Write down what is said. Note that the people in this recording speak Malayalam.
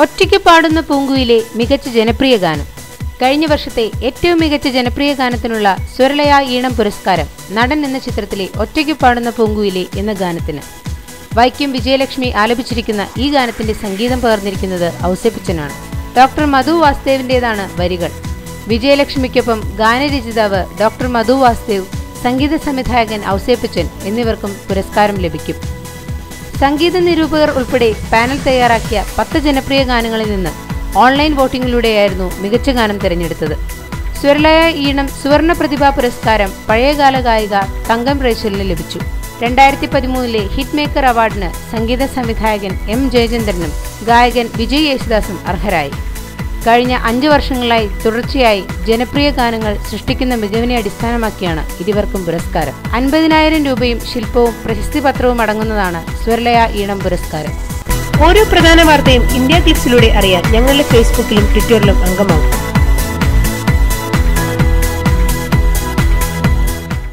ഒറ്റയ്ക്ക് പാടുന്ന പൂങ്കുയിലെ മികച്ച ജനപ്രിയ ഗാനം. കഴിഞ്ഞ വർഷത്തെ ഏറ്റവും മികച്ച ജനപ്രിയ ഗാനത്തിനുള്ള സ്വരലയ ഈണം പുരസ്കാരം നടൻ എന്ന ചിത്രത്തിലെ ഒറ്റയ്ക്ക് പാടുന്ന പൂങ്കുയിലെ എന്ന ഗാനത്തിന്. വൈക്കം വിജയലക്ഷ്മി ആലപിച്ചിരിക്കുന്ന ഈ ഗാനത്തിന്റെ സംഗീതം പകർന്നിരിക്കുന്നത് ഔസേപ്പച്ചനാണ്. ഡോക്ടർ മധു വാസുദേവിന്റേതാണ് വരികൾ. വിജയലക്ഷ്മിക്കൊപ്പം ഗാനരചയിതാവ് ഡോക്ടർ മധു വാസുദേവ്, സംഗീത സംവിധായകൻ ഔസേപ്പച്ചൻ എന്നിവർക്കും പുരസ്കാരം ലഭിക്കും. സംഗീത നിരൂപകർ ഉൾപ്പെടെ പാനൽ തയ്യാറാക്കിയ 10 ജനപ്രിയ ഗാനങ്ങളിൽ നിന്ന് ഓൺലൈൻ വോട്ടിംഗിലൂടെയായിരുന്നു മികച്ച ഗാനം തിരഞ്ഞെടുത്തത്. സ്വരലയ ഈണം സുവർണ പ്രതിഭാ പുരസ്കാരം പഴയകാല ഗായിക തങ്കം റേച്ചലിന് ലഭിച്ചു. 2013 ഹിറ്റ് മേക്കർ അവാർഡിന് സംഗീത സംവിധായകൻ എം ജയചന്ദ്രനും ഗായകൻ വിജയ് യേശുദാസും അർഹരായി. കഴിഞ്ഞ 5 വർഷങ്ങളായി തുടർച്ചയായി ജനപ്രിയ ഗാനങ്ങൾ സൃഷ്ടിക്കുന്ന മികവിനെ അടിസ്ഥാനമാക്കിയാണ് ഇരുവർക്കും പുരസ്കാരം. 50,000 രൂപയും ശില്പവും പ്രശസ്തി പത്രവും അടങ്ങുന്നതാണ് സ്വരലയ ഈണം പുരസ്കാരം. ഓരോ പ്രധാന വാർത്തയും ഇന്ത്യ ക്ലിക്സിലൂടെ അറിയാൻ ഞങ്ങളുടെ ഫേസ്ബുക്കിലും ട്വിറ്ററിലും അംഗമാകും.